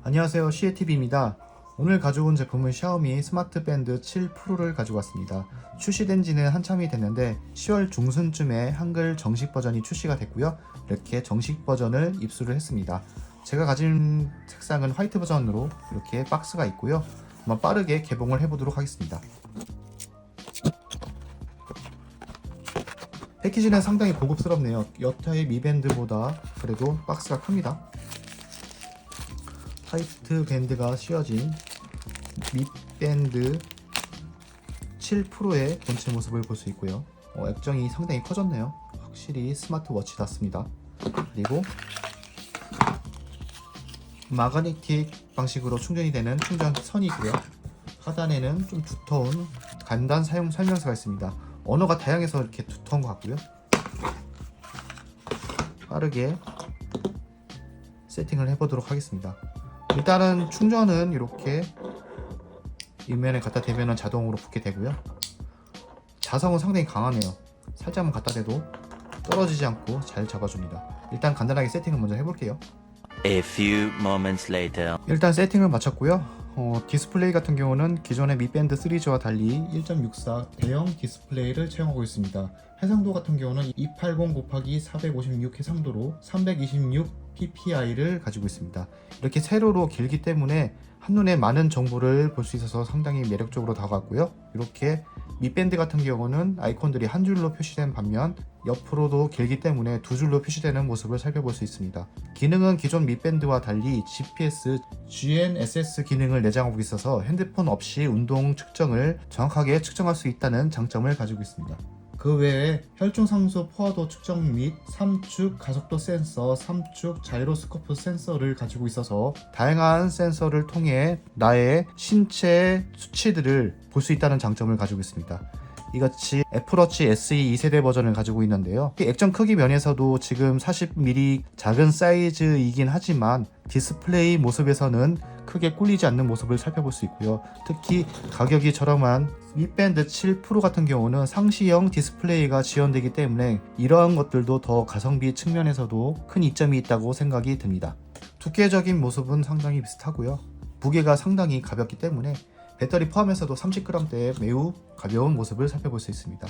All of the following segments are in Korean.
안녕하세요, 시에TV입니다. 오늘 가져온 제품은 샤오미 스마트 밴드 7 프로를 가지고 왔습니다. 출시된 지는 한참이 됐는데 10월 중순쯤에 한글 정식 버전이 출시가 됐고요. 이렇게 정식 버전을 입수를 했습니다. 제가 가진 색상은 화이트 버전으로 이렇게 박스가 있고요. 한번 빠르게 개봉을 해보도록 하겠습니다. 패키지는 상당히 고급스럽네요. 여타의 미밴드보다 그래도 박스가 큽니다. 화이트 밴드가 씌워진 밑밴드 7 프로의 본체 모습을 볼 수 있고요. 액정이 상당히 커졌네요. 확실히 스마트워치답습니다. 그리고 마그네틱 방식으로 충전이 되는 충전선이고요. 하단에는 좀 두터운 간단 사용 설명서가 있습니다. 언어가 다양해서 이렇게 두터운 것 같고요. 빠르게 세팅을 해보도록 하겠습니다. 일단은 충전은 이렇게 윗면에 갖다 대면 자동으로 붙게 되고요. 자성은 상당히 강하네요. 살짝만 갖다 대도 떨어지지 않고 잘 잡아줍니다. 일단 간단하게 세팅을 먼저 해볼게요. A few moments later. 일단 세팅을 마쳤고요. 디스플레이 같은 경우는 기존의 밑밴드 시리즈와 달리 1.64 대형 디스플레이를 채용하고 있습니다. 해상도 같은 경우는 280 곱하기 456 해상도로 326 ppi를 가지고 있습니다. 이렇게 세로로 길기 때문에 한눈에 많은 정보를 볼 수 있어서 상당히 매력적으로 다가왔고요. 이렇게 밑밴드 같은 경우는 아이콘들이 한 줄로 표시된 반면 옆으로도 길기 때문에 두 줄로 표시되는 모습을 살펴볼 수 있습니다. 기능은 기존 밑밴드와 달리 GPS, GNSS 기능을 내장하고 있어서 핸드폰 없이 운동 측정을 정확하게 측정할 수 있다는 장점을 가지고 있습니다. 그 외에 혈중 상수 포화도 측정 및 3축 가속도 센서, 3축 자이로스코프 센서를 가지고 있어서 다양한 센서를 통해 나의 신체 수치들을 볼 수 있다는 장점을 가지고 있습니다. 이같이 애플워치 SE 2세대 버전을 가지고 있는데요. 액정 크기 면에서도 지금 40mm 작은 사이즈이긴 하지만 디스플레이 모습에서는 크게 꿀리지 않는 모습을 살펴볼 수 있고요. 특히 가격이 저렴한 밑밴드 7 프로 같은 경우는 상시형 디스플레이가 지원되기 때문에 이러한 것들도 더 가성비 측면에서도 큰 이점이 있다고 생각이 듭니다. 두께적인 모습은 상당히 비슷하고요. 무게가 상당히 가볍기 때문에 배터리 포함해서도 30g대의 매우 가벼운 모습을 살펴볼 수 있습니다.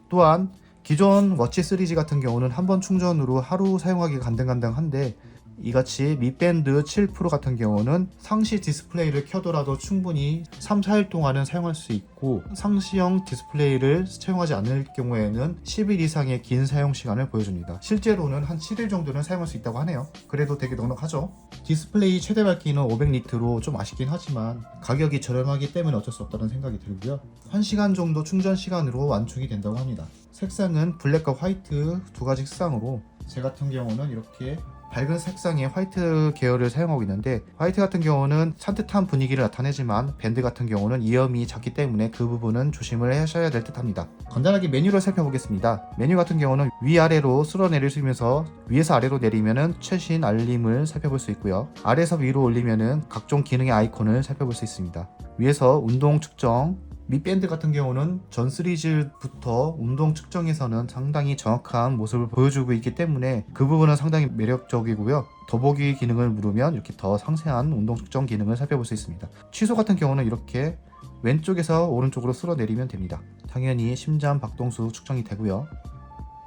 또한 기존 워치 시리즈 같은 경우는 한 번 충전으로 하루 사용하기 간당간당한데 이같이 밑밴드 7 프로 같은 경우는 상시 디스플레이를 켜더라도 충분히 3, 4일 동안은 사용할 수 있고 상시형 디스플레이를 사용하지 않을 경우에는 10일 이상의 긴 사용 시간을 보여줍니다. 실제로는 한 7일 정도는 사용할 수 있다고 하네요. 그래도 되게 넉넉하죠. 디스플레이 최대 밝기는 500니트로 좀 아쉽긴 하지만 가격이 저렴하기 때문에 어쩔 수 없다는 생각이 들고요. 1시간 정도 충전 시간으로 완충이 된다고 합니다. 색상은 블랙과 화이트 두 가지 색상으로 제 같은 경우는 이렇게 밝은 색상의 화이트 계열을 사용하고 있는데 화이트 같은 경우는 산뜻한 분위기를 나타내지만 밴드 같은 경우는 이염이 작기 때문에 그 부분은 조심을 하셔야 될 듯 합니다. 간단하게 메뉴를 살펴보겠습니다. 메뉴 같은 경우는 위아래로 쓸어 내릴 수 있으면서 위에서 아래로 내리면은 최신 알림을 살펴볼 수 있고요. 아래에서 위로 올리면은 각종 기능의 아이콘을 살펴볼 수 있습니다. 위에서 운동 측정, 밑밴드 같은 경우는 전 시리즈부터 운동 측정에서는 상당히 정확한 모습을 보여주고 있기 때문에 그 부분은 상당히 매력적이고요. 더보기 기능을 누르면 이렇게 더 상세한 운동 측정 기능을 살펴볼 수 있습니다. 취소 같은 경우는 이렇게 왼쪽에서 오른쪽으로 쓸어 내리면 됩니다. 당연히 심장 박동수 측정이 되고요.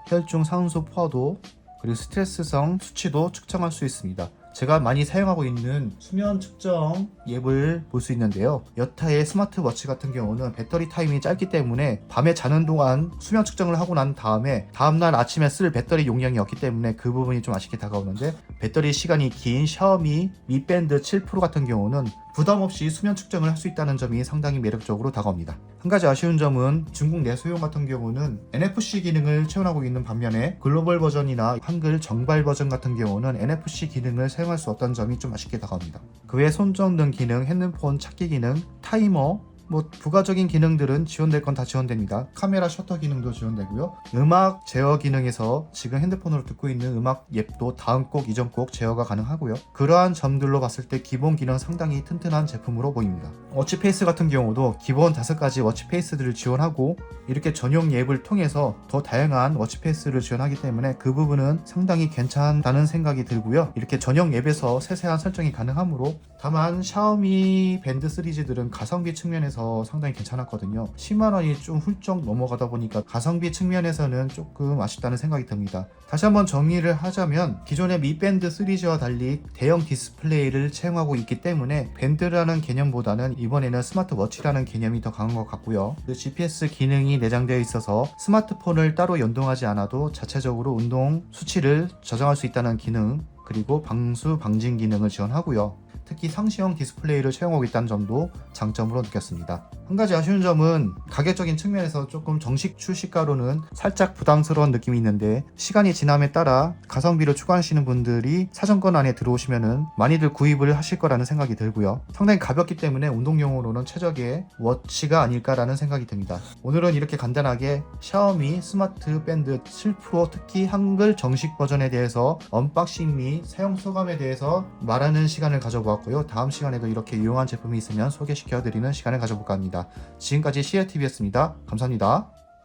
혈중 산소 포화도 그리고 스트레스성 수치도 측정할 수 있습니다. 제가 많이 사용하고 있는 수면 측정 앱을 볼 수 있는데요. 여타의 스마트워치 같은 경우는 배터리 타임이 짧기 때문에 밤에 자는 동안 수면 측정을 하고 난 다음에 다음날 아침에 쓸 배터리 용량이 없기 때문에 그 부분이 좀 아쉽게 다가오는데 배터리 시간이 긴 샤오미 미밴드 7 프로 같은 경우는 부담없이 수면 측정을 할 수 있다는 점이 상당히 매력적으로 다가옵니다. 한 가지 아쉬운 점은 중국 내수용 같은 경우는 NFC 기능을 채용하고 있는 반면에 글로벌 버전이나 한글 정발 버전 같은 경우는 NFC 기능을 사용할 수 없다는 점이 좀 아쉽게 다가옵니다. 그 외 손전등 기능, 핸드폰 찾기 기능, 타이머, 뭐 부가적인 기능들은 지원될 건 다 지원됩니다. 카메라 셔터 기능도 지원되고요. 음악 제어 기능에서 지금 핸드폰으로 듣고 있는 음악 앱도 다음 곡, 이전 곡 제어가 가능하고요. 그러한 점들로 봤을 때 기본 기능 상당히 튼튼한 제품으로 보입니다. 워치페이스 같은 경우도 기본 5가지 워치페이스들을 지원하고 이렇게 전용 앱을 통해서 더 다양한 워치페이스를 지원하기 때문에 그 부분은 상당히 괜찮다는 생각이 들고요. 이렇게 전용 앱에서 세세한 설정이 가능하므로 다만 샤오미 밴드 시리즈들은 가성비 측면에서 상당히 괜찮았거든요. 10만원이 좀 훌쩍 넘어가다 보니까 가성비 측면에서는 조금 아쉽다는 생각이 듭니다. 다시 한번 정리를 하자면 기존의 미 밴드 시리즈와 달리 대형 디스플레이를 채용하고 있기 때문에 밴드라는 개념보다는 이번에는 스마트워치라는 개념이 더 강한 것 같고요. 그 GPS 기능이 내장되어 있어서 스마트폰을 따로 연동하지 않아도 자체적으로 운동 수치를 저장할 수 있다는 기능, 그리고 방수 방진 기능을 지원하고요. 특히 상시형 디스플레이를 채용하고 있다는 점도 장점으로 느꼈습니다. 한 가지 아쉬운 점은 가격적인 측면에서 조금 정식 출시가로는 살짝 부담스러운 느낌이 있는데 시간이 지남에 따라 가성비를 추구하시는 분들이 사정권 안에 들어오시면은 많이들 구입을 하실 거라는 생각이 들고요. 상당히 가볍기 때문에 운동용으로는 최적의 워치가 아닐까라는 생각이 듭니다. 오늘은 이렇게 간단하게 샤오미 스마트 밴드 7 프로 특히 한글 정식 버전에 대해서 언박싱 및 사용 소감에 대해서 말하는 시간을 가져보았고요. 다음 시간에도 이렇게 유용한 제품이 있으면 소개시켜드리는 시간을 가져볼까 합니다. 지금까지 CLTV였습니다. 감사합니다.